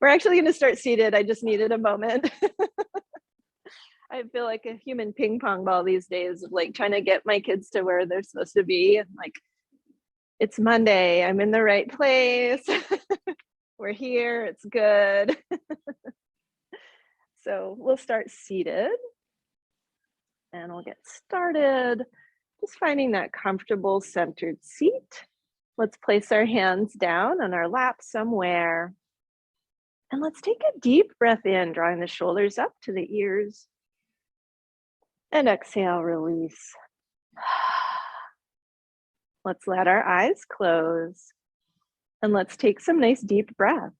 We're actually going to start seated. I just needed a moment. I feel like a human ping pong ball these days, of like trying to get my kids to where they're supposed to be. And like, it's Monday, I'm in the right place. We're here, it's good. So we'll start seated and we'll get started. Just finding that comfortable centered seat. Let's place our hands down on our lap somewhere. And let's take a deep breath in, drawing the shoulders up to the ears. And exhale, release. Let's let our eyes close. And let's take some nice deep breaths.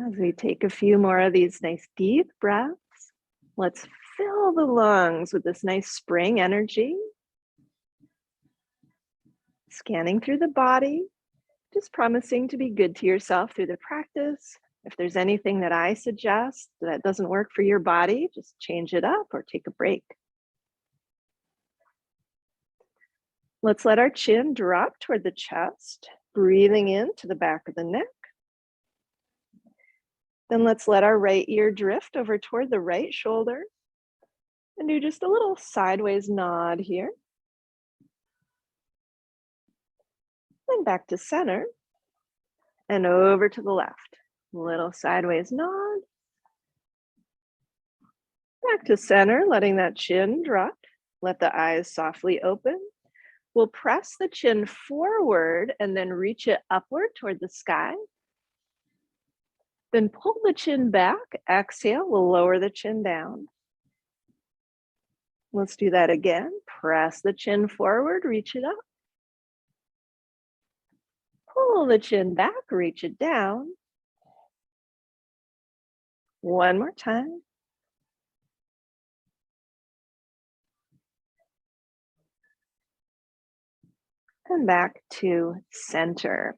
As we take a few more of these nice deep breaths, let's fill the lungs with this nice spring energy. Scanning through the body, just promising to be good to yourself through the practice. If there's anything that I suggest that doesn't work for your body, just change it up or take a break. Let's let our chin drop toward the chest, breathing into the back of the neck. Then let's let our right ear drift over toward the right shoulder and do just a little sideways nod here. Then back to center and over to the left. Little sideways nod. Back to center, letting that chin drop. Let the eyes softly open. We'll press the chin forward and then reach it upward toward the sky. Then pull the chin back, exhale, we'll lower the chin down. Let's do that again. Press the chin forward, reach it up. Pull the chin back, reach it down. One more time. And back to center.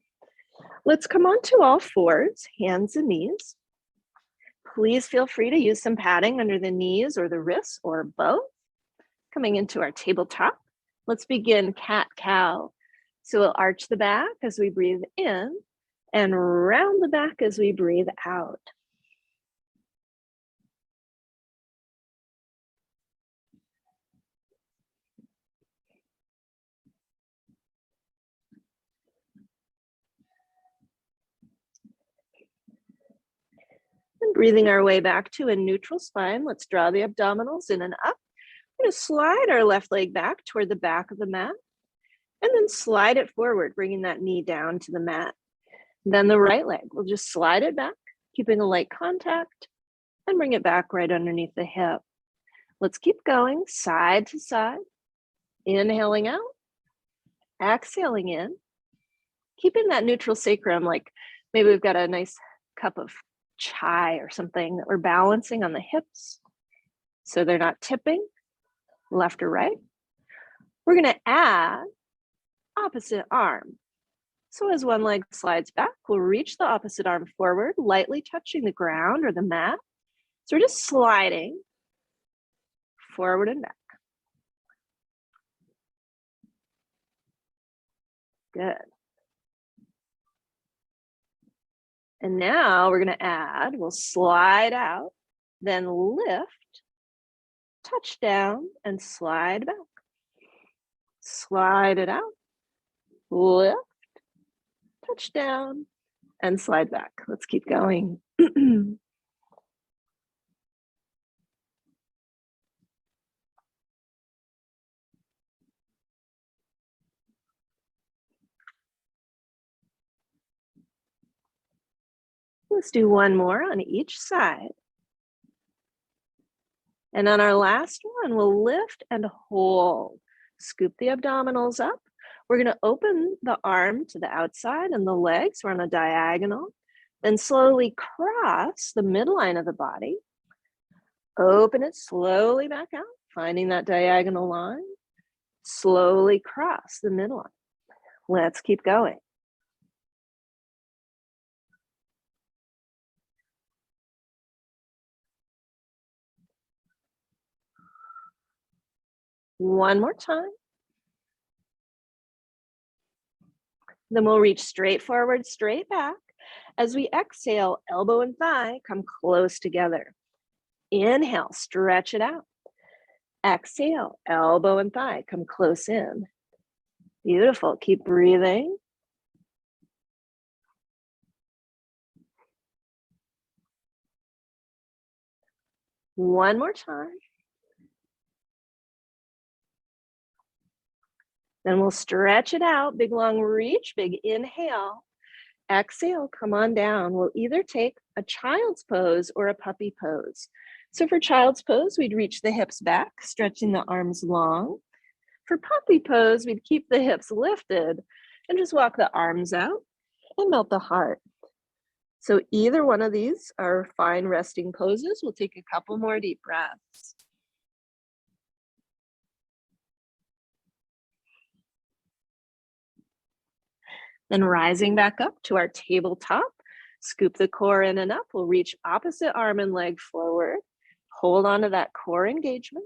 Let's come onto all fours, hands and knees. Please feel free to use some padding under the knees or the wrists or both. Coming into our tabletop, let's begin cat-cow. So we'll arch the back as we breathe in and round the back as we breathe out. And breathing our way back to a neutral spine, let's draw the abdominals in and up. We're going to slide our left leg back toward the back of the mat and then slide it forward, bringing that knee down to the mat. Then the right leg, we'll just slide it back, keeping a light contact and bring it back right underneath the hip. Let's keep going side to side, inhaling out, exhaling in, keeping that neutral sacrum, like maybe we've got a nice cup of chai or something that we're balancing on the hips so they're not tipping left or right. We're going to add opposite arm. So as one leg slides back, we'll reach the opposite arm forward, lightly touching the ground or the mat. So we're just sliding forward and back. Good. And now we're going to add, we'll slide out, then lift, touch down, and slide back. Slide it out, lift, touch down, and slide back. Let's keep going. Let's do one more on each side. And on our last one, we'll lift and hold. Scoop the abdominals up. We're going to open the arm to the outside and the legs. We're on a diagonal. Then slowly cross the midline of the body. Open it slowly back out, finding that diagonal line. Slowly cross the midline. Let's keep going. One more time. Then we'll reach straight forward, straight back. As we exhale, elbow and thigh come close together. Inhale, stretch it out. Exhale, elbow and thigh come close in. Beautiful. Keep breathing. One more time. Then we'll stretch it out. Big long reach, big inhale. Exhale, come on down. We'll either take a child's pose or a puppy pose. So for child's pose, we'd reach the hips back, stretching the arms long. For puppy pose, we'd keep the hips lifted and just walk the arms out and melt the heart. So either one of these are fine resting poses. We'll take a couple more deep breaths. Then rising back up to our tabletop, scoop the core in and up. We'll reach opposite arm and leg forward. Hold on to that core engagement.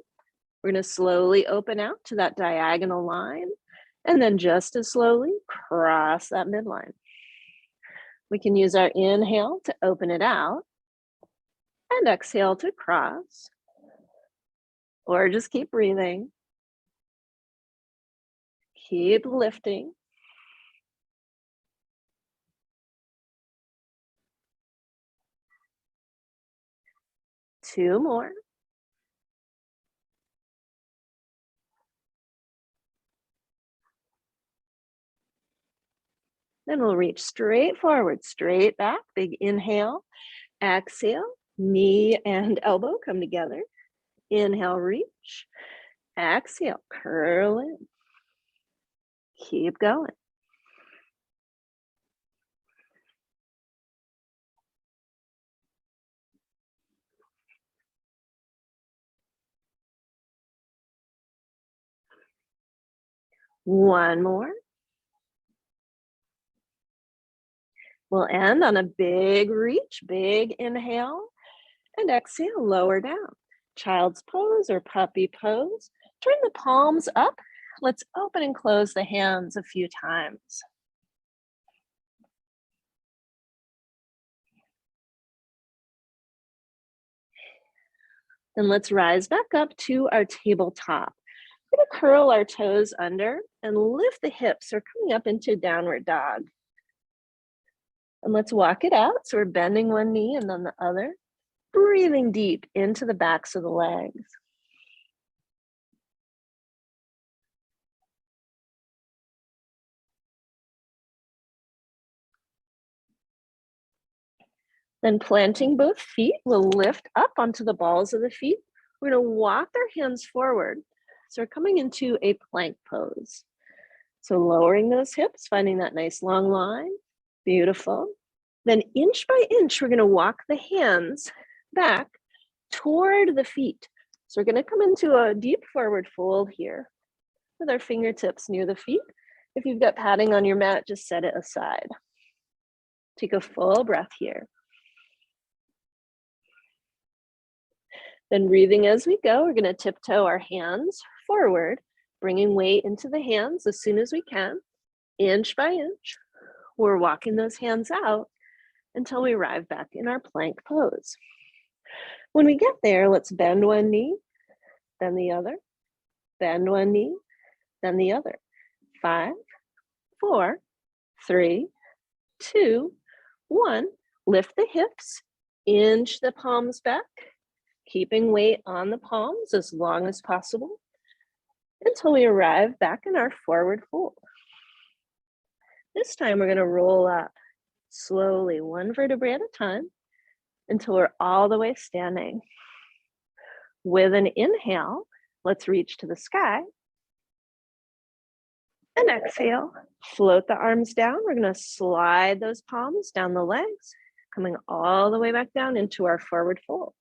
We're going to slowly open out to that diagonal line, and then just as slowly cross that midline. We can use our inhale to open it out and exhale to cross, or just keep breathing. Keep lifting. Two more. Then we'll reach straight forward, straight back, big inhale, exhale, knee and elbow come together. Inhale, reach, exhale, curl in. Keep going. One more. We'll end on a big reach, big inhale, and exhale, lower down. Child's pose or puppy pose. Turn the palms up. Let's open and close the hands a few times. Then let's rise back up to our tabletop. We're going to curl our toes under and lift the hips. We're coming up into downward dog. And let's walk it out. So we're bending one knee and then the other, breathing deep into the backs of the legs. Then planting both feet, we'll lift up onto the balls of the feet. We're going to walk our hands forward. So we're coming into a plank pose. So lowering those hips, finding that nice long line. Beautiful. Then inch by inch, we're going to walk the hands back toward the feet. So we're going to come into a deep forward fold here with our fingertips near the feet. If you've got padding on your mat, just set it aside. Take a full breath here. Then breathing as we go, we're going to tiptoe our hands forward, bringing weight into the hands as soon as we can, inch by inch. We're walking those hands out until we arrive back in our plank pose. When we get there, let's bend one knee, then the other, bend one knee, then the other. 5, 4, 3, 2, 1. Lift the hips, inch the palms back, keeping weight on the palms as long as possible until we arrive back in our forward fold. This time we're going to roll up slowly, one vertebrae at a time, until we're all the way standing. With an inhale, let's reach to the sky. And exhale, float the arms down. We're going to slide those palms down the legs, coming all the way back down into our forward fold.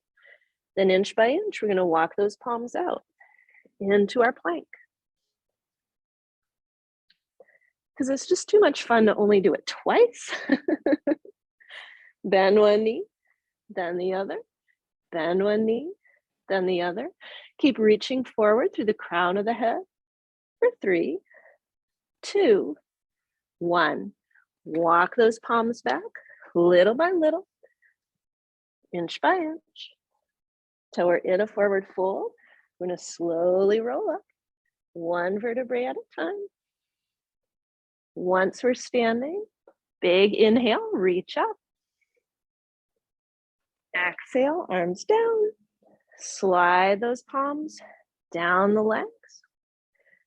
Then inch by inch, we're going to walk those palms out into our plank. because it's just too much fun to only do it twice. Bend one knee, then the other, bend one knee, then the other. Keep reaching forward through the crown of the head for 3, 2, 1. Walk those palms back little by little, inch by inch, till we're in a forward fold. We're going to slowly roll up, one vertebrae at a time. Once we're standing, big inhale, reach up. Exhale, arms down. Slide those palms down the legs.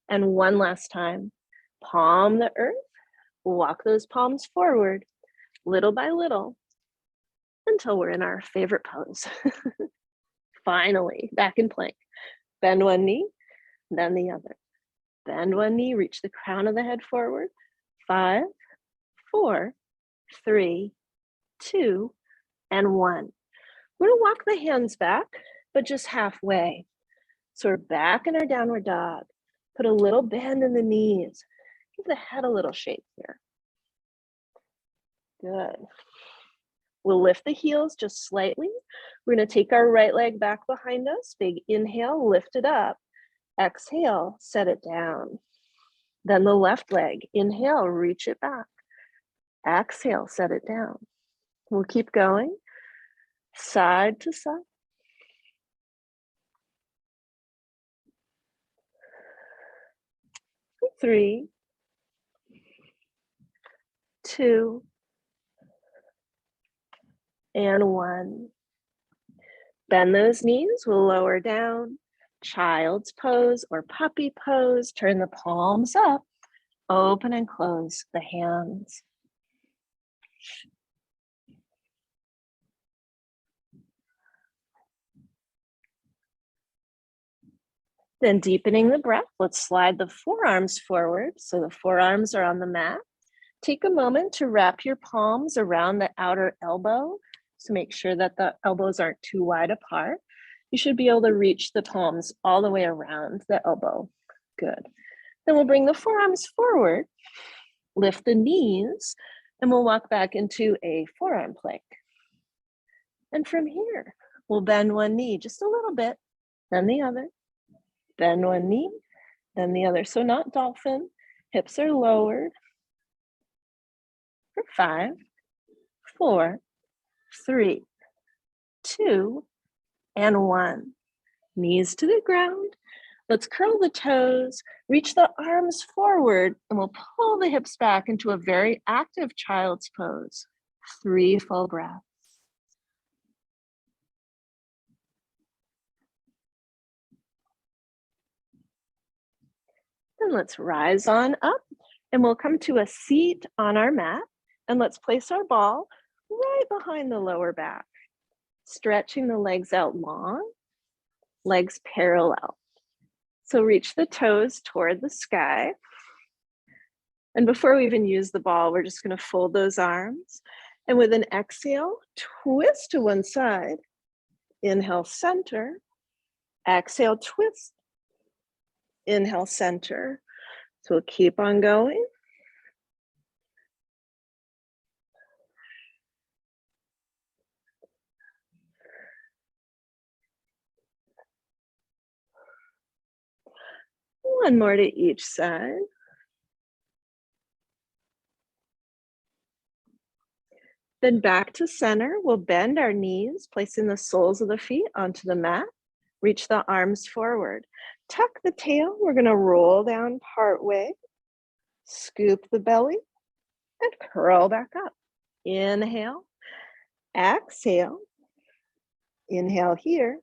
And one last time, palm the earth. Walk those palms forward, little by little, until we're in our favorite pose. Finally, back in plank. Bend one knee, then the other. Bend one knee, reach the crown of the head forward. 5, 4, 3, 2, and 1. We're gonna walk the hands back, but just halfway. So we're back in our downward dog. Put a little bend in the knees. Give the head a little shake here. Good. We'll lift the heels just slightly. We're gonna take our right leg back behind us. Big inhale, lift it up. Exhale, set it down. Then the left leg, inhale, reach it back. Exhale, set it down. We'll keep going, side to side. 3, 2, and 1. Bend those knees, we'll lower down. Child's pose or puppy pose. Turn the palms up. Open and close the hands. Then deepening the breath, let's slide the forearms forward so the forearms are on the mat. Take a moment to wrap your palms around the outer elbow to make sure that the elbows aren't too wide apart. You should be able to reach the palms all the way around the elbow. Good. Then we'll bring the forearms forward, lift the knees, and we'll walk back into a forearm plank. And from here, we'll bend one knee just a little bit, then the other. Bend one knee, then the other. So not dolphin, hips are lowered. For 5, 4, 3, 2, and 1. Knees to the ground. Let's curl the toes, reach the arms forward, and we'll pull the hips back into a very active child's pose. 3 full breaths. Then let's rise on up, and we'll come to a seat on our mat, and let's place our ball right behind the lower back, stretching the legs out long, legs parallel. So reach the toes toward the sky. And before we even use the ball, we're just going to fold those arms. And with an exhale, twist to one side. Inhale, center. Exhale, twist. Inhale, center. So we'll keep on going. One more to each side. Then back to center, we'll bend our knees, placing the soles of the feet onto the mat. Reach the arms forward. Tuck the tail, we're gonna roll down part way. Scoop the belly and curl back up. Inhale, exhale. Inhale here,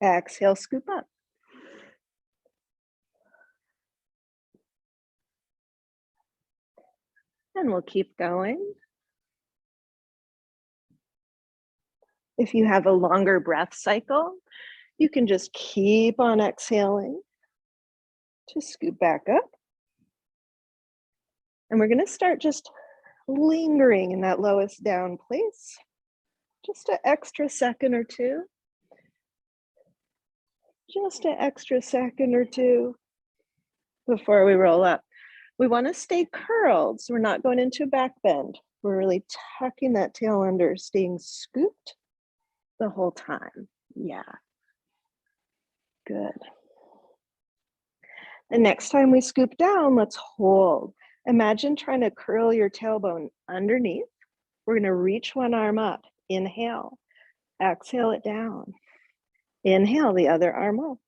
exhale, scoop up. And we'll keep going. If you have a longer breath cycle, you can just keep on exhaling to scoop back up. And we're going to start just lingering in that lowest down place. Just an extra second or two. Just an extra second or two before we roll up. We want to stay curled, so we're not going into a back bend. We're really tucking that tail under, staying scooped the whole time. Yeah, good. The next time we scoop down, let's hold. Imagine trying to curl your tailbone underneath. We're going to reach one arm up. Inhale. Exhale it down. Inhale the other arm up.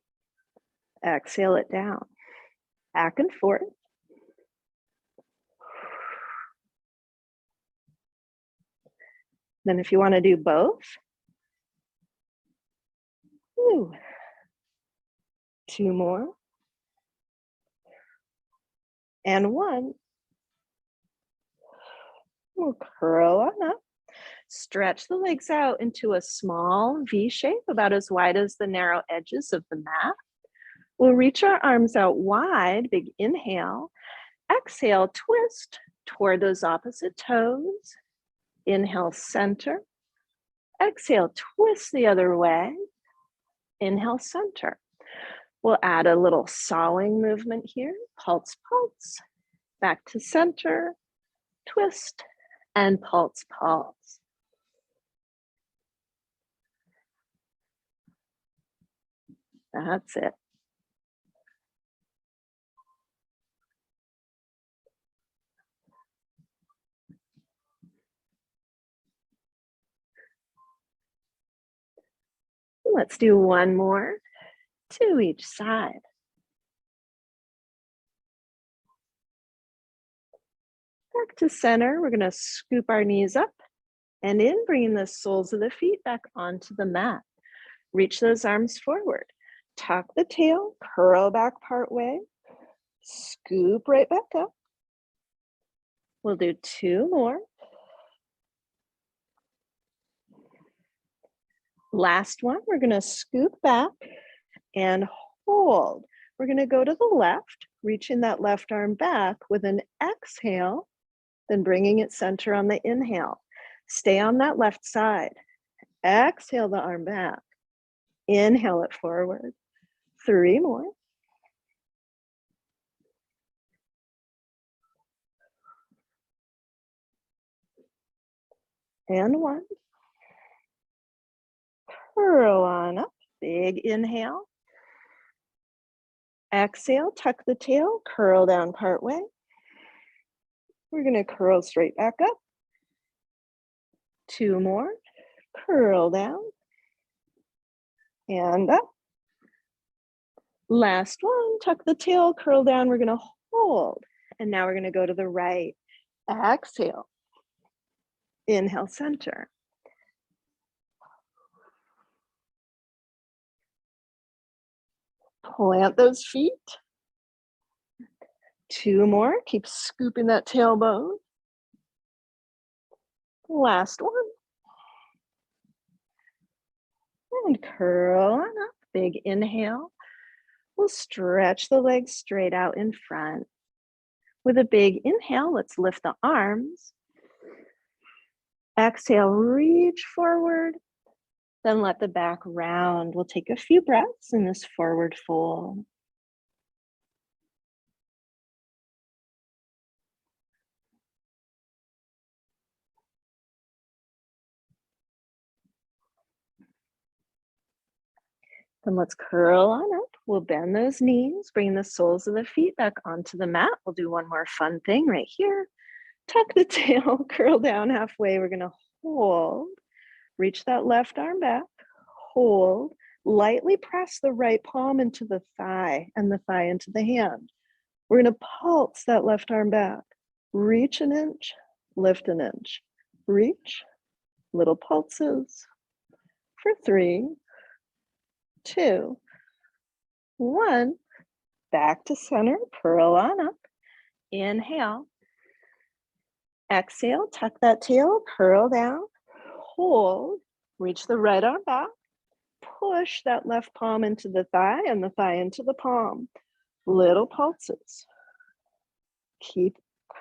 Exhale it down. Back and forth. Then if you want to do both, ooh, 2 more. And 1. We'll curl on up. Stretch the legs out into a small V shape, about as wide as the narrow edges of the mat. We'll reach our arms out wide, big inhale. Exhale, twist toward those opposite toes. Inhale, center. Exhale, twist the other way. Inhale, center. We'll add a little sawing movement here. Pulse, pulse. Back to center. Twist and pulse, pulse. That's it. Let's do 1 more, 2 each side. Back to center, we're gonna scoop our knees up and in, bringing the soles of the feet back onto the mat. Reach those arms forward. Tuck the tail, curl back part way, scoop right back up. We'll do 2 more. Last one, we're gonna scoop back and hold. We're gonna go to the left, reaching that left arm back with an exhale, then bringing it center on the inhale. Stay on that left side. Exhale the arm back. Inhale it forward. 3 more. And 1. Curl on up. Big inhale. Exhale, tuck the tail, curl down part way. We're going to curl straight back up. 2 more. Curl down. And up. Last one, tuck the tail, curl down. We're going to hold. And now we're going to go to the right. Exhale. Inhale, center. Plant those feet. 2 more. Keep scooping that tailbone. Last one. And curl on up. Big inhale. We'll stretch the legs straight out in front. With a big inhale, let's lift the arms. Exhale, reach forward. Then let the back round. We'll take a few breaths in this forward fold. Then let's curl on up. We'll bend those knees, bring the soles of the feet back onto the mat. We'll do one more fun thing right here. Tuck the tail, curl down halfway. We're going to hold. Reach that left arm back. Hold. Lightly press the right palm into the thigh and the thigh into the hand. We're going to pulse that left arm back. Reach an inch, lift an inch. Reach, little pulses for 3, 2, 1. Back to center, curl on up. Inhale. Exhale, tuck that tail, curl down. Hold, reach the right arm back. Push that left palm into the thigh and the thigh into the palm. Little pulses. Keep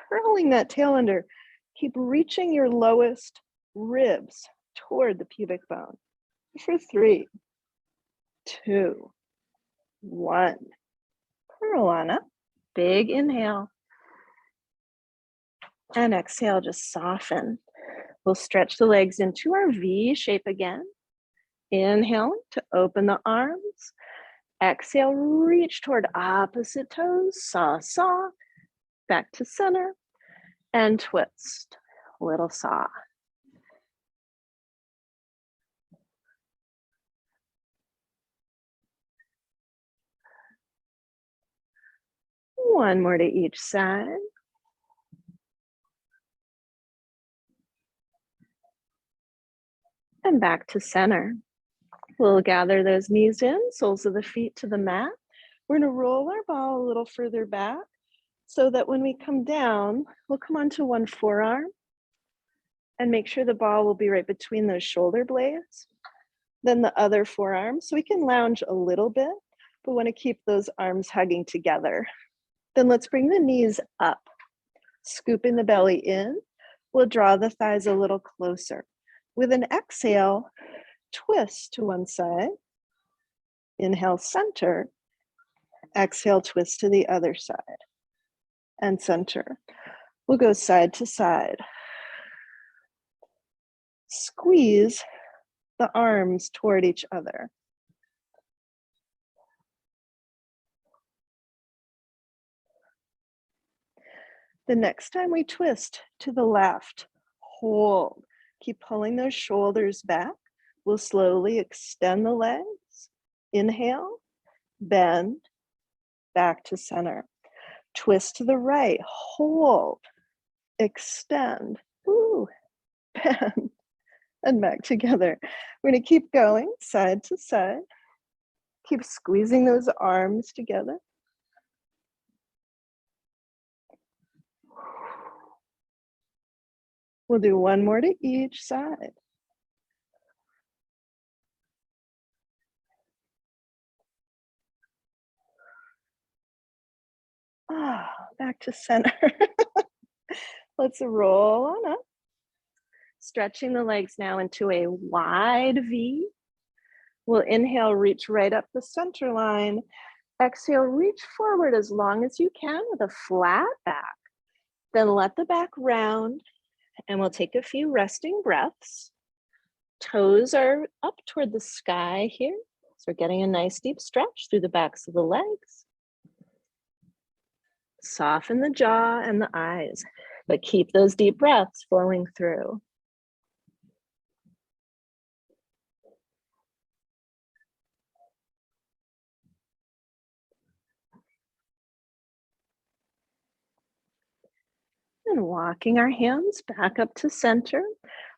curling that tail under. Keep reaching your lowest ribs toward the pubic bone. For 3, 2, 1. Curl on up. Big inhale. And exhale, just soften. We'll stretch the legs into our V shape again. Inhaling to open the arms. Exhale, reach toward opposite toes. Saw, saw. Back to center. And twist. Little saw. One more to each side. And back to center. We'll gather those knees in, soles of the feet to the mat. We're gonna roll our ball a little further back so that when we come down, we'll come onto one forearm and make sure the ball will be right between those shoulder blades. Then the other forearm, so we can lounge a little bit, but wanna keep those arms hugging together. Then let's bring the knees up, scooping the belly in. We'll draw the thighs a little closer. With an exhale, twist to one side. Inhale, center. Exhale, twist to the other side. And center. We'll go side to side. Squeeze the arms toward each other. The next time we twist to the left, hold. Keep pulling those shoulders back. We'll slowly extend the legs. Inhale, bend, back to center. Twist to the right, hold, extend, ooh, bend, and back together. We're gonna keep going side to side. Keep squeezing those arms together. We'll do one more to each side. Back to center. Let's roll on up. Stretching the legs now into a wide V. We'll inhale, reach right up the center line. Exhale, reach forward as long as you can with a flat back. Then let the back round, and we'll take a few resting breaths. Toes are up toward the sky here. So we're getting a nice deep stretch through the backs of the legs. Soften the jaw and the eyes, but keep those deep breaths flowing through. And walking our hands back up to center.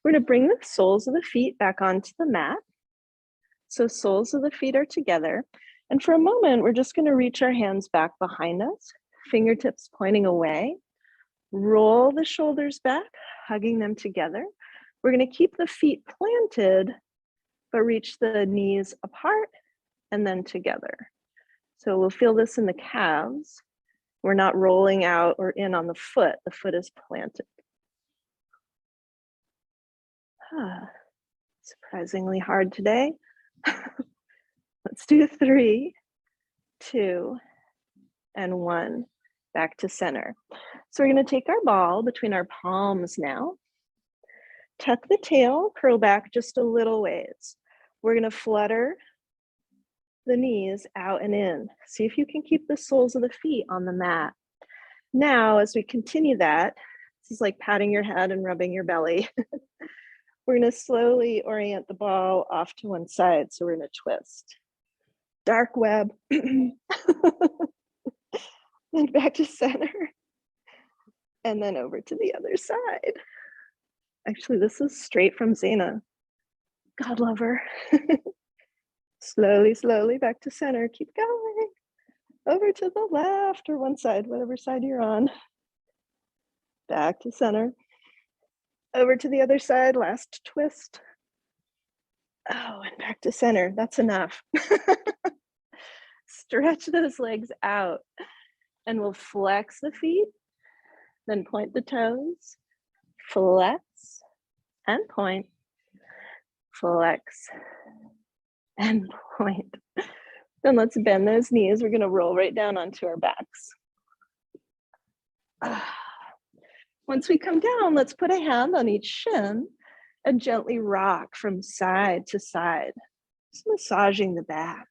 We're going to bring the soles of the feet back onto the mat. So soles of the feet are together. And for a moment, we're just going to reach our hands back behind us, fingertips pointing away. Roll the shoulders back, hugging them together. We're going to keep the feet planted, but reach the knees apart and then together. So we'll feel this in the calves. We're not rolling out or in on the foot is planted. Surprisingly hard today. Let's do 3, 2, and 1. Back to center. So we're going to take our ball between our palms now. Tuck the tail, curl back just a little ways. We're going to flutter the knees out and in. See if you can keep the soles of the feet on the mat. Now, as we continue that, this is like patting your head and rubbing your belly. We're going to slowly orient the ball off to one side. So we're going to twist. Dark web. Then back to center. And then over to the other side. Actually, this is straight from Zena. God love her. Slowly, slowly back to center. Keep going. Over to the left or one side, whatever side you're on. Back to center. Over to the other side, last twist. Oh, and back to center. That's enough. Stretch those legs out. And we'll flex the feet, then point the toes. Flex and point. Flex and point. Then let's bend those knees. We're going to roll right down onto our backs. Once we come down, let's put a hand on each shin and gently rock from side to side, just massaging the back.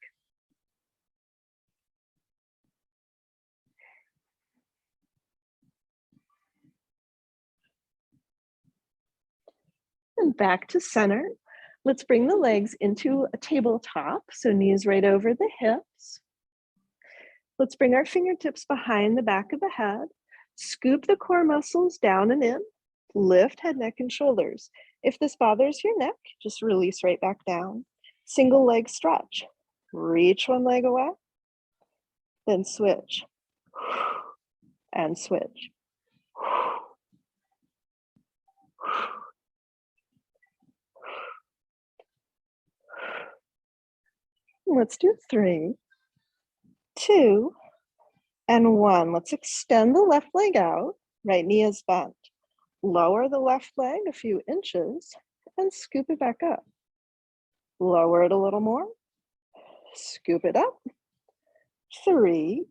And back to center. Let's bring the legs into a tabletop, so knees right over the hips. Let's bring our fingertips behind the back of the head. Scoop the core muscles down and in. Lift head, neck, and shoulders. If this bothers your neck, just release right back down. Single leg stretch. Reach one leg away, then switch, and switch. Let's do 3, 2, and 1. Let's extend the left leg out. Right knee is bent. Lower the left leg a few inches and scoop it back up. Lower it a little more. Scoop it up. 3,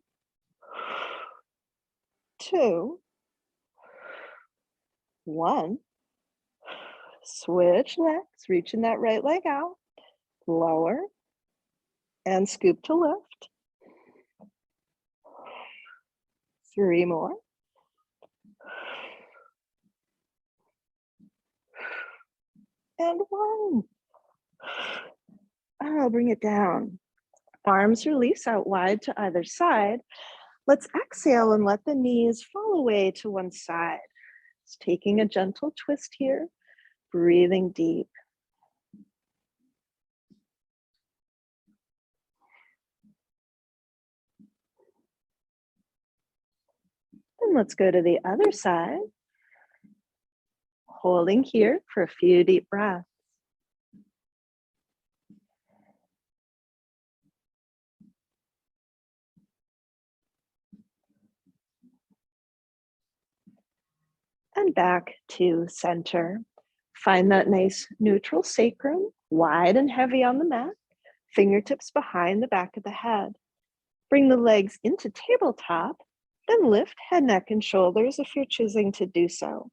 2, 1. Switch legs, reaching that right leg out. Lower and scoop to lift. 3 more. And 1. I'll bring it down. Arms release out wide to either side. Let's exhale and let the knees fall away to one side. Just taking a gentle twist here, breathing deep. And let's go to the other side. Holding here for a few deep breaths. And back to center. Find that nice neutral sacrum, wide and heavy on the mat. Fingertips behind the back of the head. Bring the legs into tabletop, then lift head, neck, and shoulders if you're choosing to do so.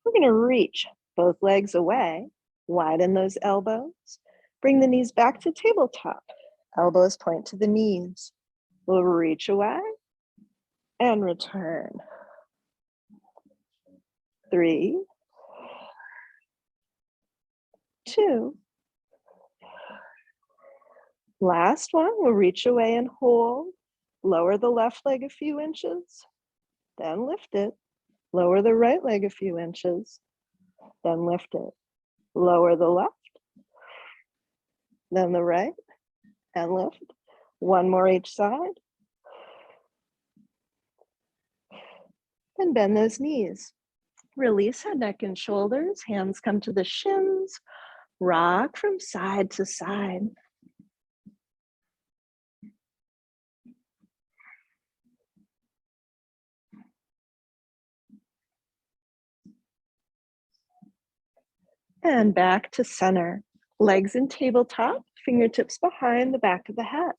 We're going to reach both legs away, widen those elbows. Bring the knees back to tabletop. Elbows point to the knees. We'll reach away and return. 3, 2. Last one, we'll reach away and hold. Lower the left leg a few inches, then lift it. Lower the right leg a few inches, then lift it. Lower the left, then the right, and lift. 1 more each side. And bend those knees. Release head, neck, and shoulders. Hands come to the shins. Rock from side to side. And back to center. Legs in tabletop, fingertips behind the back of the head.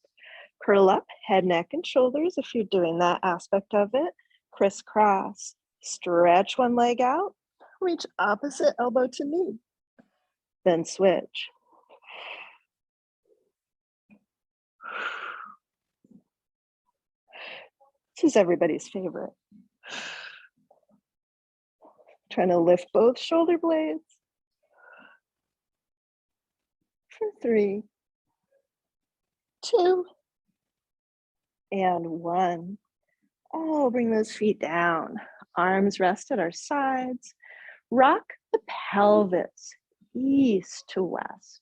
Curl up, head, neck, and shoulders if you're doing that aspect of it. Crisscross. Stretch one leg out. Reach opposite elbow to knee. Then switch. This is everybody's favorite. Trying to lift both shoulder blades. For 3, 2, and 1. Oh, bring those feet down. Arms rest at our sides. Rock the pelvis east to west.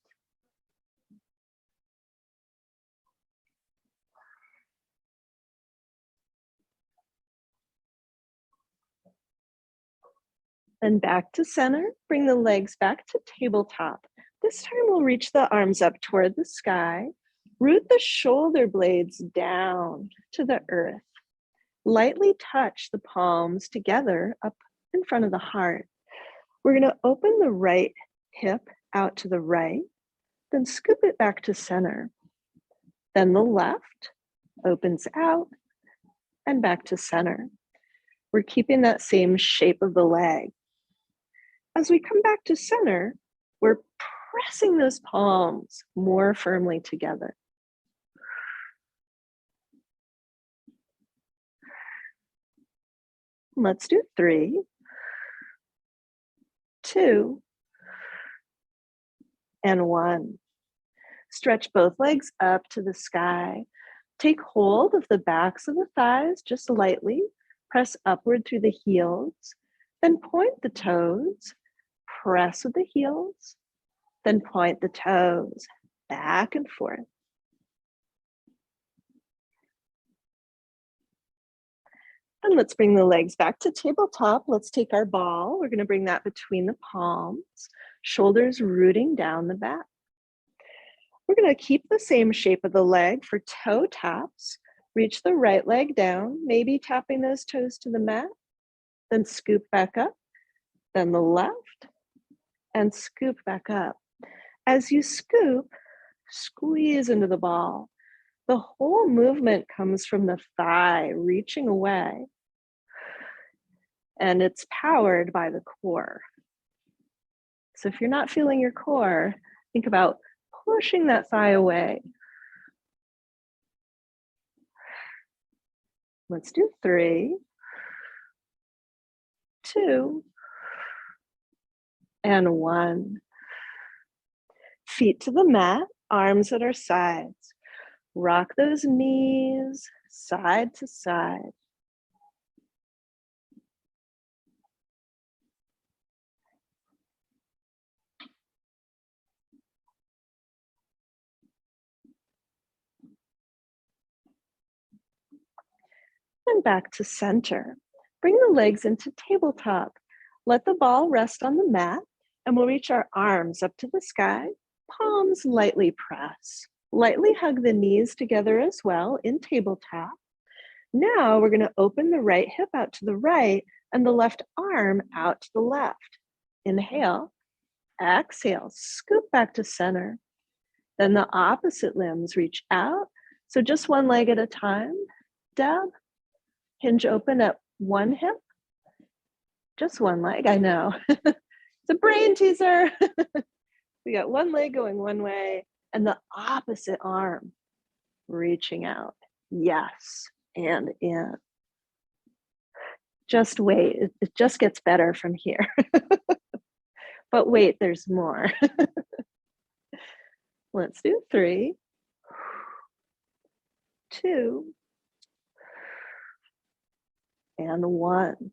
Then back to center. Bring the legs back to tabletop. This time we'll reach the arms up toward the sky. Root the shoulder blades down to the earth. Lightly touch the palms together up in front of the heart. We're going to open the right hip out to the right, then scoop it back to center. Then the left opens out and back to center. We're keeping that same shape of the leg. As we come back to center, we're pressing those palms more firmly together. Let's do 3, 2, and 1. Stretch both legs up to the sky. Take hold of the backs of the thighs just lightly. Press upward through the heels. Then point the toes. Press with the heels. Then point the toes back and forth. And let's bring the legs back to tabletop. Let's take our ball. We're going to bring that between the palms, shoulders rooting down the back. We're going to keep the same shape of the leg for toe taps. Reach the right leg down, maybe tapping those toes to the mat. Then scoop back up. Then the left, and scoop back up. As you scoop, squeeze into the ball. The whole movement comes from the thigh reaching away, and it's powered by the core. So if you're not feeling your core, think about pushing that thigh away. Let's do 3, 2, and 1. Feet to the mat, arms at our sides. Rock those knees side to side. And back to center. Bring the legs into tabletop. Let the ball rest on the mat, and we'll reach our arms up to the sky. Palms lightly press. Lightly hug the knees together as well in tabletop. Now we're going to open the right hip out to the right and the left arm out to the left. Inhale, exhale, scoop back to center. Then the opposite limbs reach out. So just one leg at a time. Dab, hinge open at one hip. Just one leg, I know. It's a brain teaser. We got one leg going one way and the opposite arm reaching out. Yes, and in. Just wait, it just gets better from here. But wait, there's more. Let's do 3, 2, and 1.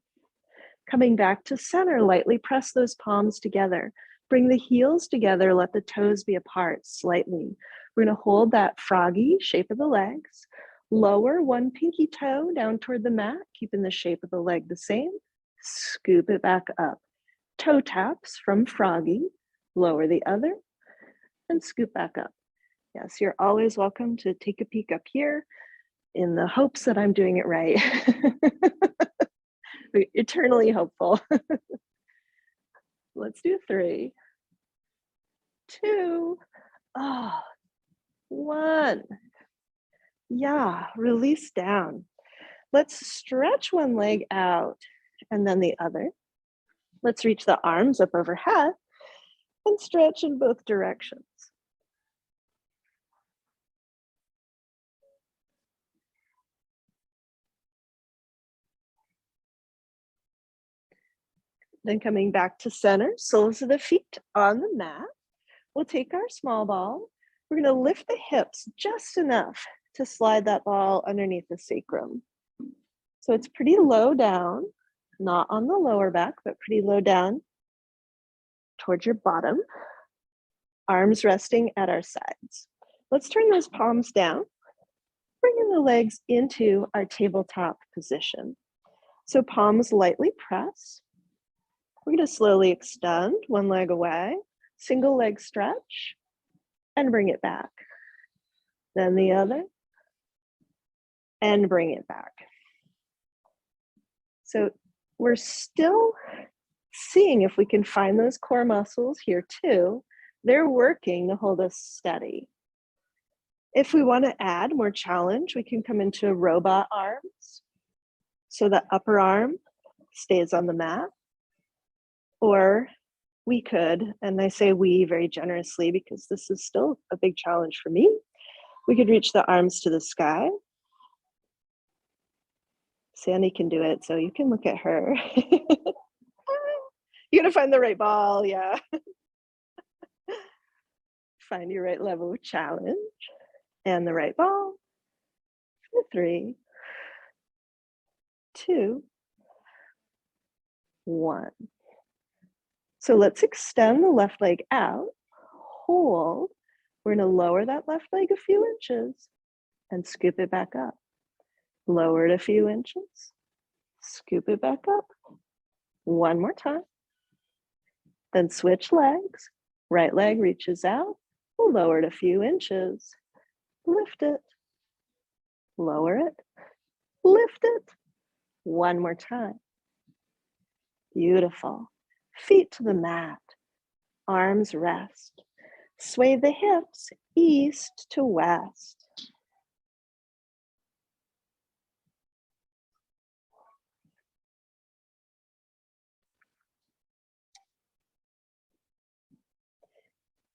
Coming back to center, lightly press those palms together. Bring the heels together, let the toes be apart slightly. We're going to hold that froggy shape of the legs. Lower one pinky toe down toward the mat, keeping the shape of the leg the same. Scoop it back up. Toe taps from froggy. Lower the other and scoop back up. Yes, you're always welcome to take a peek up here in the hopes that I'm doing it right. Eternally hopeful. Let's do 3, 2, 1. Yeah, release down. Let's stretch one leg out and then the other. Let's reach the arms up overhead and stretch in both directions. Then coming back to center, soles of the feet on the mat. We'll take our small ball. We're going to lift the hips just enough to slide that ball underneath the sacrum. So it's pretty low down, not on the lower back, but pretty low down towards your bottom. Arms resting at our sides. Let's turn those palms down, bringing the legs into our tabletop position. So palms lightly press. We're going to slowly extend one leg away, single leg stretch, and bring it back. Then the other, and bring it back. So we're still seeing if we can find those core muscles here too. They're working to hold us steady. If we want to add more challenge, we can come into robot arms. So the upper arm stays on the mat. Or we could, and I say we very generously because this is still a big challenge for me, we could reach the arms to the sky. Sandy can do it, so you can look at her. You gotta find the right ball, yeah. Find your right level of challenge and the right ball. 3, 2, 1. So let's extend the left leg out, hold. We're gonna lower that left leg a few inches and scoop it back up. Lower it a few inches, scoop it back up. One more time. Then switch legs. Right leg reaches out, we'll lower it a few inches, lift it, lower it, lift it. One more time. Beautiful. Feet to the mat, arms rest. Sway the hips east to west.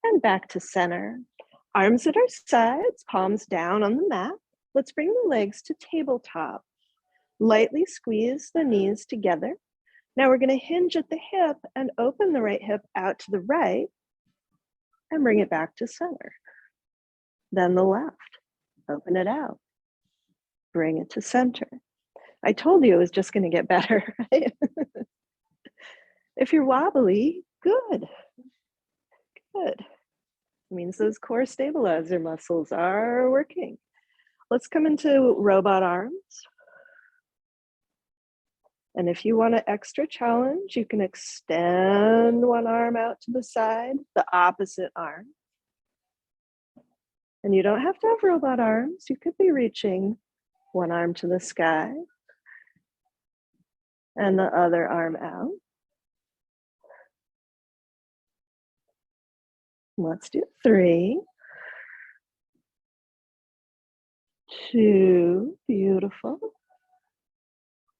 And back to center. Arms at our sides, palms down on the mat. Let's bring the legs to tabletop. Lightly squeeze the knees together. Now we're going to hinge at the hip and open the right hip out to the right and bring it back to center. Then the left, open it out, bring it to center. I told you it was just going to get better, right? If you're wobbly, good. Good. It means those core stabilizer muscles are working. Let's come into robot arms. And if you want an extra challenge, you can extend one arm out to the side, the opposite arm. And you don't have to have robot arms. You could be reaching one arm to the sky and the other arm out. Let's do 3, 2, beautiful.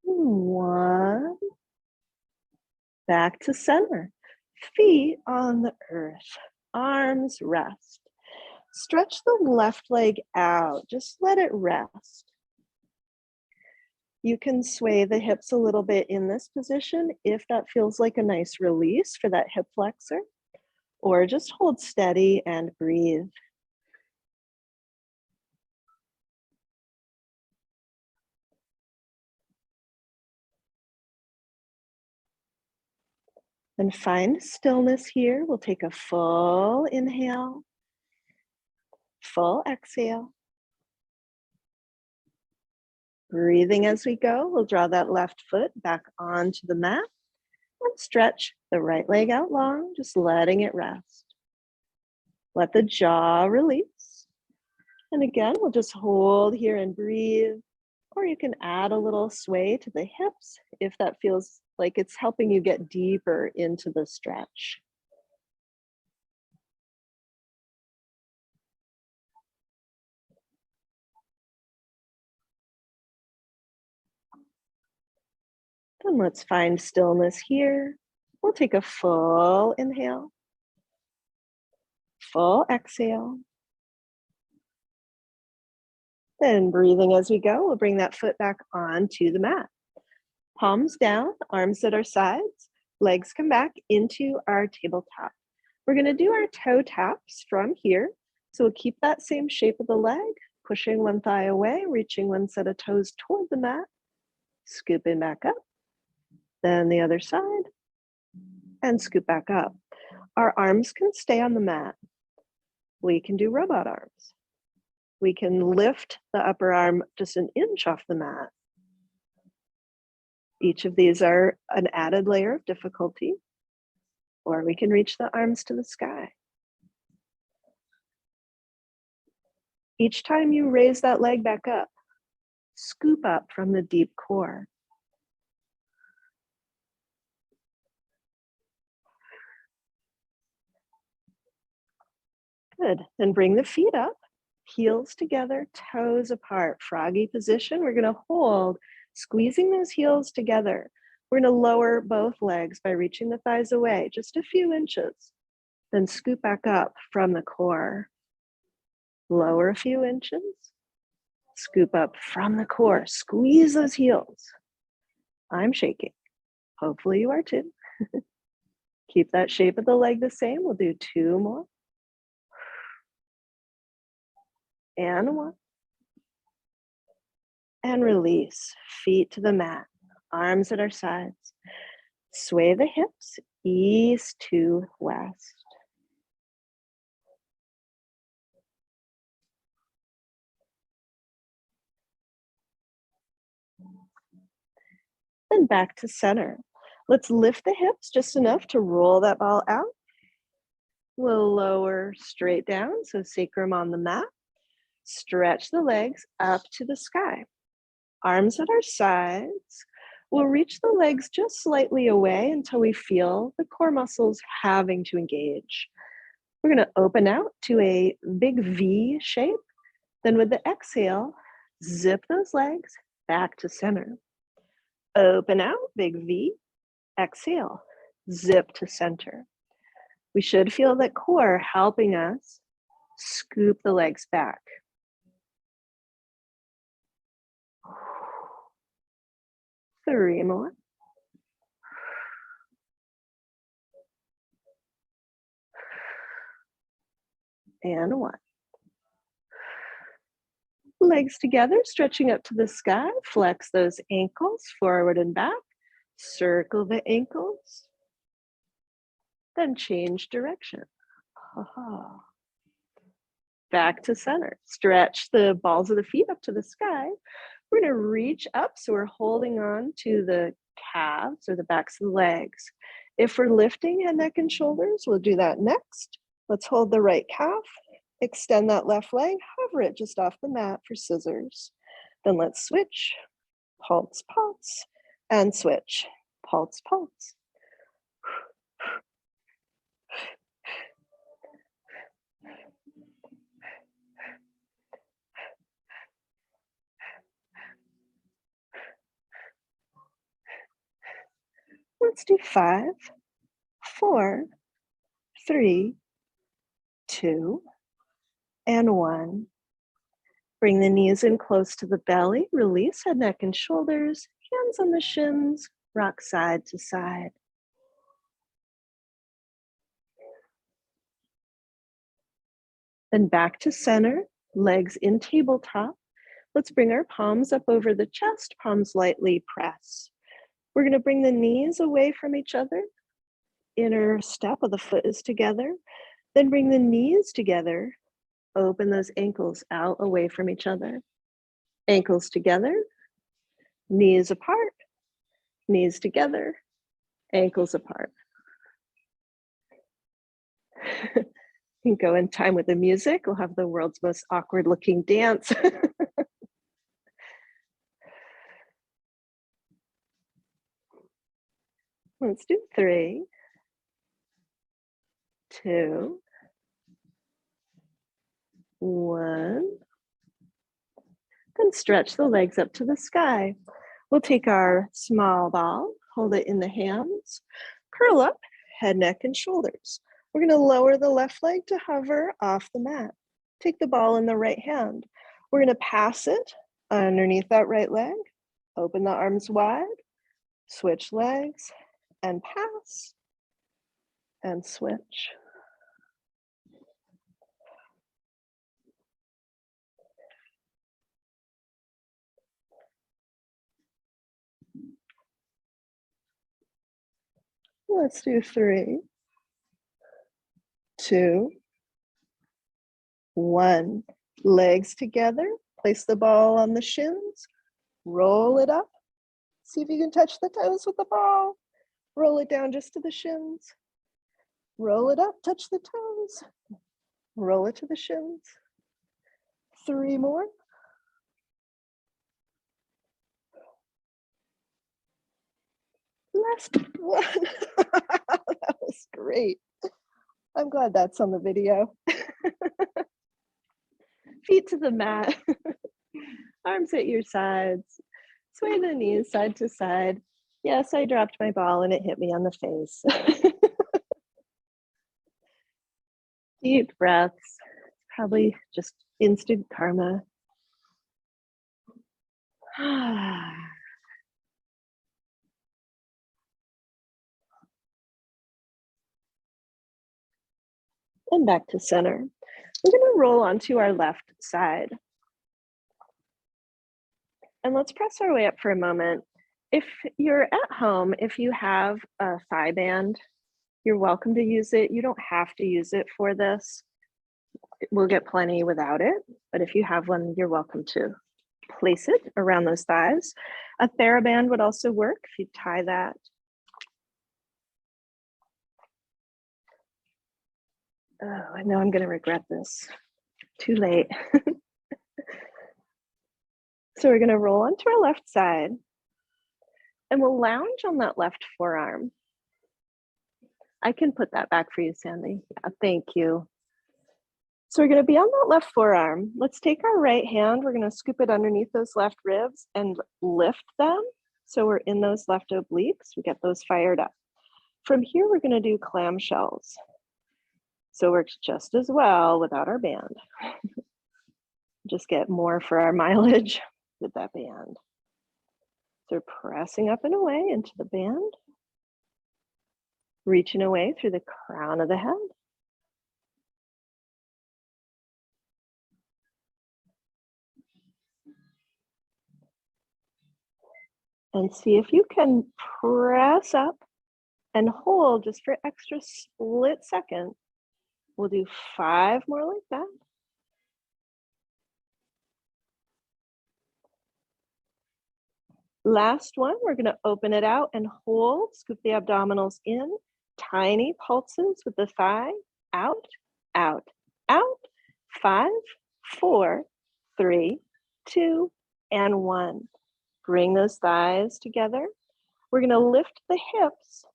1, back to center. Feet on the earth, arms rest. Stretch the left leg out, just let it rest. You can sway the hips a little bit in this position if that feels like a nice release for that hip flexor, or just hold steady and breathe. And find stillness here. We'll take a full inhale, full exhale. Breathing as we go, we'll draw that left foot back onto the mat and stretch the right leg out long, just letting it rest. Let the jaw release. And again, we'll just hold here and breathe, or you can add a little sway to the hips if that feels like it's helping you get deeper into the stretch. Then let's find stillness here. We'll take a full inhale, full exhale. Then breathing as we go, we'll bring that foot back onto the mat. Palms down, arms at our sides, legs come back into our tabletop. We're going to do our toe taps from here. So we'll keep that same shape of the leg, pushing one thigh away, reaching one set of toes toward the mat, scooping back up. Then the other side, and scoop back up. Our arms can stay on the mat. We can do robot arms. We can lift the upper arm just an inch off the mat. Each of these are an added layer of difficulty, or we can reach the arms to the sky. Each time you raise that leg back up, scoop up from the deep core. Good. Then bring the feet up, heels together, toes apart, froggy position. We're going to hold, squeezing those heels together. We're going to lower both legs by reaching the thighs away just a few inches. Then scoop back up from the core. Lower a few inches. Scoop up from the core. Squeeze those heels. I'm shaking. Hopefully you are too. Keep that shape of the leg the same. We'll do 2 more. And 1. And release. Feet to the mat. Arms at our sides. Sway the hips east to west. Then back to center. Let's lift the hips just enough to roll that ball out. We'll lower straight down, so sacrum on the mat. Stretch the legs up to the sky. Arms at our sides. We'll reach the legs just slightly away until we feel the core muscles having to engage. We're going to open out to a big V shape. Then with the exhale, zip those legs back to center. Open out, big V. Exhale, zip to center. We should feel that core helping us scoop the legs back. Three more. And 1. Legs together, stretching up to the sky. Flex those ankles forward and back. Circle the ankles. Then change direction. Back to center. Stretch the balls of the feet up to the sky. We're going to reach up, so we're holding on to the calves or the backs of the legs. If we're lifting head, neck, and shoulders, we'll do that next. Let's hold the right calf. Extend that left leg, hover it just off the mat for scissors. Then let's switch, pulse, pulse, and switch, pulse, pulse. Let's do 5, 4, 3, 2, and 1. Bring the knees in close to the belly. Release head, neck, and shoulders. Hands on the shins. Rock side to side. Then back to center. Legs in tabletop. Let's bring our palms up over the chest. Palms lightly press. We're going to bring the knees away from each other. Inner step of the foot is together. Then bring the knees together. Open those ankles out away from each other. Ankles together, knees apart, knees together, ankles apart. You can go in time with the music. We'll have the world's most awkward looking dance. Let's do 3, 2, 1. Then stretch the legs up to the sky. We'll take our small ball, hold it in the hands, curl up, head, neck, and shoulders. We're going to lower the left leg to hover off the mat. Take the ball in the right hand. We're going to pass it underneath that right leg. Open the arms wide, switch legs, and pass, and switch. Let's do 3, 2, 1. Legs together. Place the ball on the shins. Roll it up. See if you can touch the toes with the ball. Roll it down just to the shins. Roll it up, touch the toes. Roll it to the shins. 3 more. Last one. That was great. I'm glad that's on the video. Feet to the mat. Arms at your sides. Sway the knees side to side. Yes, I dropped my ball and it hit me on the face. Deep breaths. Probably just instant karma. And back to center. We're going to roll onto our left side. And let's press our way up for a moment. If you're at home, if you have a thigh band, you're welcome to use it. You don't have to use it for this. We'll get plenty without it, but if you have one, you're welcome to place it around those thighs. A TheraBand would also work if you tie that. Oh, I know I'm going to regret this. Too late. So we're going to roll onto our left side and we'll lounge on that left forearm. I can put that back for you, Sandy. Yeah, thank you. So we're going to be on that left forearm. Let's take our right hand. We're going to scoop it underneath those left ribs and lift them. So we're in those left obliques. We get those fired up. From here, we're going to do clamshells. So it works just as well without our band. Just get more for our mileage with that band. So we're pressing up and away into the band, reaching away through the crown of the head. And see if you can press up and hold just for extra split second. We'll do 5 more like that. Last one, we're going to open it out and hold, scoop the abdominals in, tiny pulses with the thigh, out, out, out, 5, 4, 3, 2, and 1. Bring those thighs together. We're going to lift the hips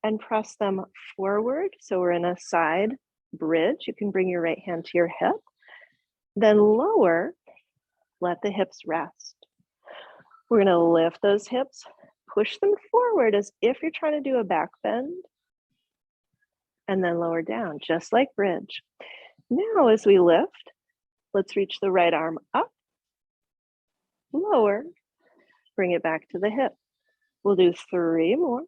and press them forward. So we're in a side bridge. You can bring your right hand to your hip. Then lower, let the hips rest. We're going to lift those hips, push them forward as if you're trying to do a back bend, and then lower down, just like bridge. Now, as we lift, let's reach the right arm up, lower, bring it back to the hip. We'll do 3 more.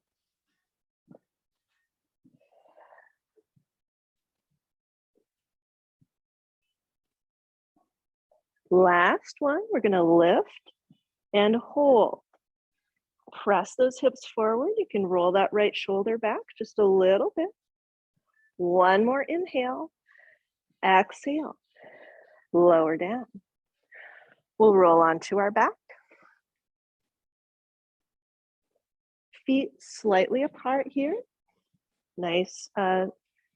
Last one, we're going to lift and hold. Press those hips forward. You can roll that right shoulder back just a little bit. 1 more inhale. Exhale. Lower down. We'll roll onto our back. Feet slightly apart here. Nice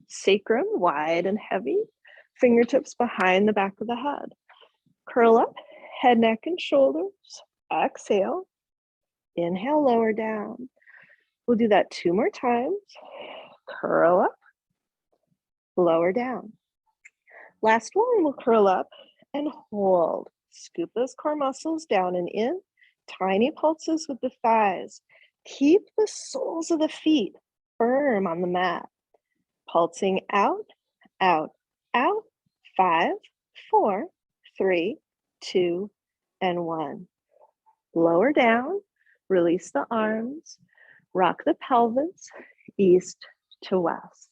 sacrum, wide and heavy. Fingertips behind the back of the head. Curl up, head, neck, and shoulders. Exhale. Inhale, lower down. We'll do that 2 more times. Curl up, lower down. Last one, we'll curl up and hold. Scoop those core muscles down and in. Tiny pulses with the thighs. Keep the soles of the feet firm on the mat. Pulsing out, out, out. 5, 4, 3, 2, and 1. Lower down, release the arms, rock the pelvis, east to west.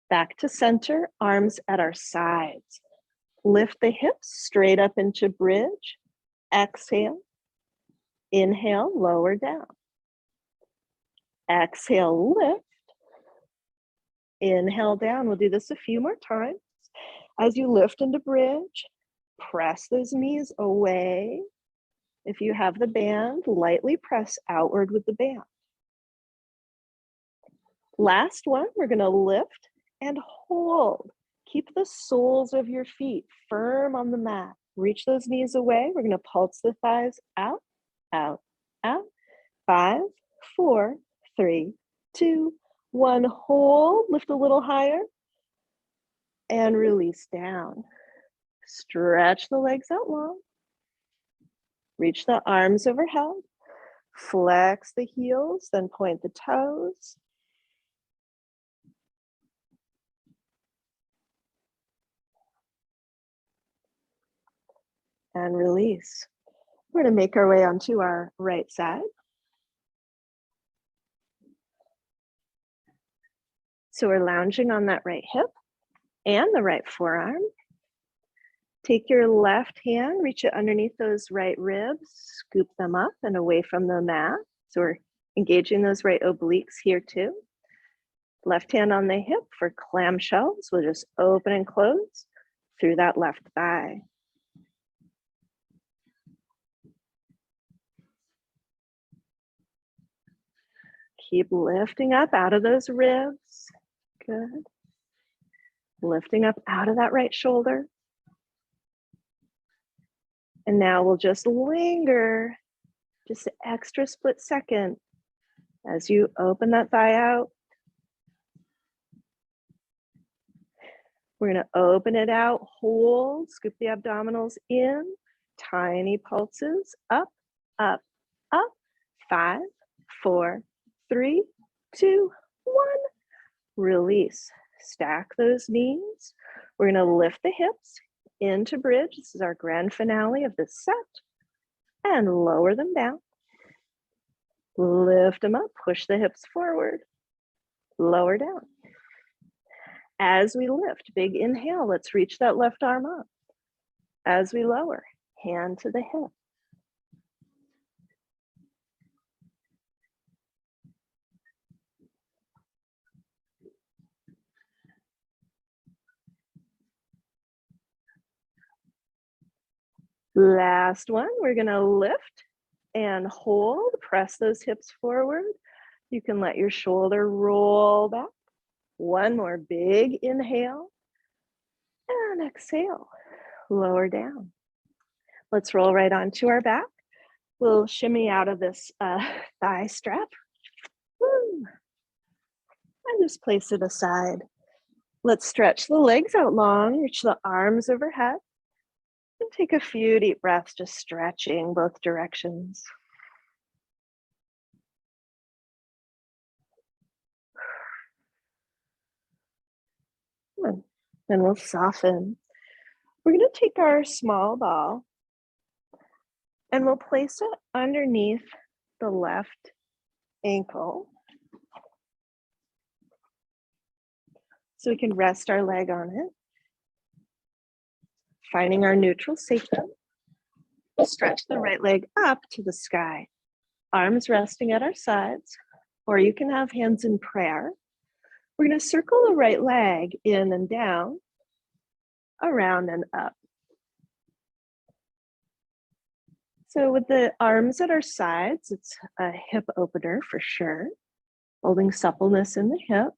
Back to center, arms at our sides. Lift the hips straight up into bridge. Exhale. Inhale, lower down. Exhale, lift. Inhale down. We'll do this a few more times. As you lift into bridge, press those knees away. If you have the band, lightly press outward with the band. Last one, we're going to lift and hold. Keep the soles of your feet firm on the mat. Reach those knees away. We're going to pulse the thighs out, out, out. 5, 4, 3, 2, 1. Hold, lift a little higher, and release down. Stretch the legs out long. Reach the arms overhead. Flex the heels, then point the toes. And release. We're going to make our way onto our right side. So we're lounging on that right hip and the right forearm. Take your left hand, reach it underneath those right ribs, scoop them up and away from the mat. So we're engaging those right obliques here too. Left hand on the hip for clamshells. We'll just open and close through that left thigh. Keep lifting up out of those ribs. Good. Lifting up out of that right shoulder. And now we'll just linger just an extra split second as you open that thigh out. We're going to open it out, hold, scoop the abdominals in, tiny pulses, up, up, up. 5, 4, 3, 2, 1. Release. Stack those knees. We're going to lift the hips into bridge. This is our grand finale of this set. And lower them down. Lift them up, push the hips forward, lower down. As we lift, big inhale, let's reach that left arm up. As we lower, hand to the hip. Last one, we're gonna lift and hold, press those hips forward. You can let your shoulder roll back. One more big inhale and exhale, lower down. Let's roll right onto our back. We'll shimmy out of this thigh strap. Woo. And just place it aside. Let's stretch the legs out long, reach the arms overhead. And take a few deep breaths, just stretching both directions. Then we'll soften. We're going to take our small ball and we'll place it underneath the left ankle. So we can rest our leg on it. Finding our neutral sacrum. Stretch the right leg up to the sky. Arms resting at our sides, or you can have hands in prayer. We're going to circle the right leg in and down, around and up. So with the arms at our sides, it's a hip opener for sure, holding suppleness in the hip.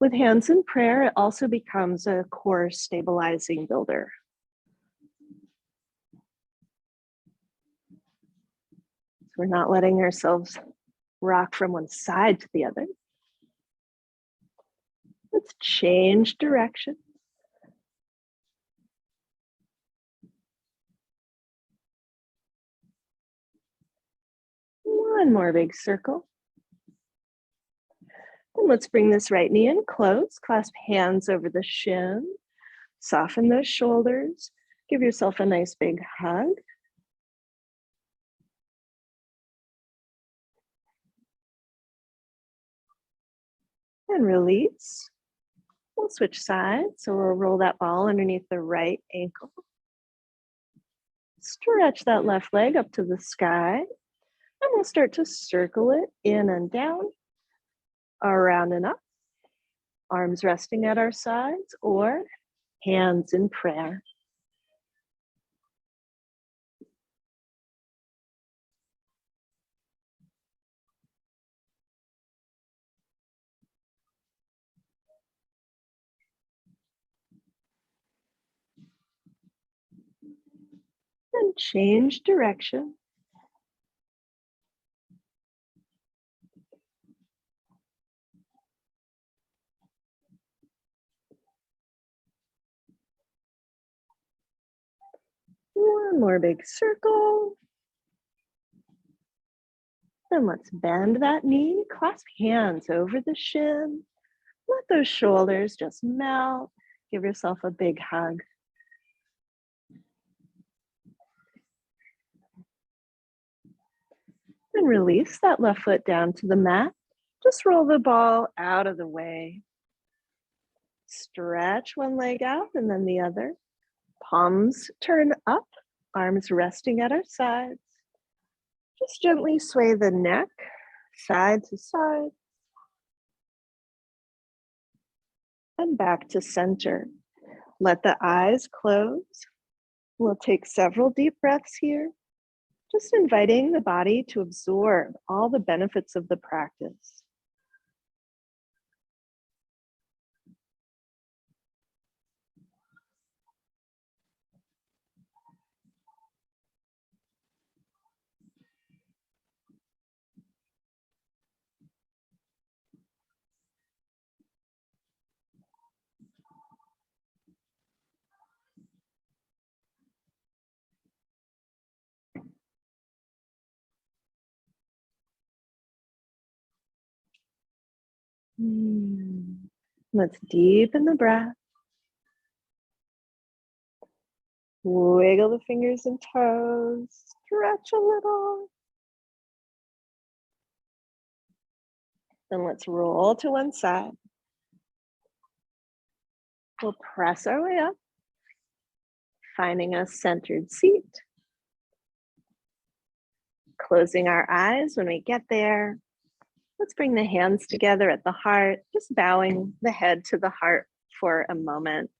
With hands in prayer, it also becomes a core stabilizing builder. So we're not letting ourselves rock from one side to the other. Let's change direction. One more big circle. And let's bring this right knee in close. Clasp hands over the shin. Soften those shoulders. Give yourself a nice big hug. And release. We'll switch sides. So we'll roll that ball underneath the right ankle. Stretch that left leg up to the sky. And we'll start to circle it in and down, around and up. Arms resting at our sides or hands in prayer. And change direction. One more big circle. Then let's bend that knee, clasp hands over the shin. Let those shoulders just melt. Give yourself a big hug. And release that left foot down to the mat. Just roll the ball out of the way. Stretch one leg out and then the other. Palms turn up, arms resting at our sides. Just gently sway the neck side to side and back to center. Let the eyes close. We'll take several deep breaths here, just inviting the body to absorb all the benefits of the practice. Let's deepen the breath. Wiggle the fingers and toes. Stretch a little. Then let's roll to one side. We'll press our way up, finding a centered seat. Closing our eyes when we get there. Let's bring the hands together at the heart, just bowing the head to the heart for a moment.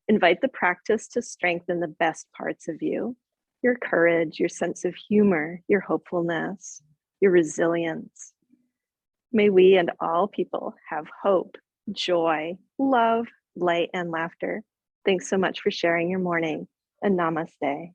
Invite the practice to strengthen the best parts of you, your courage, your sense of humor, your hopefulness, your resilience. May we and all people have hope, joy, love, light, and laughter. Thanks so much for sharing your morning, and namaste.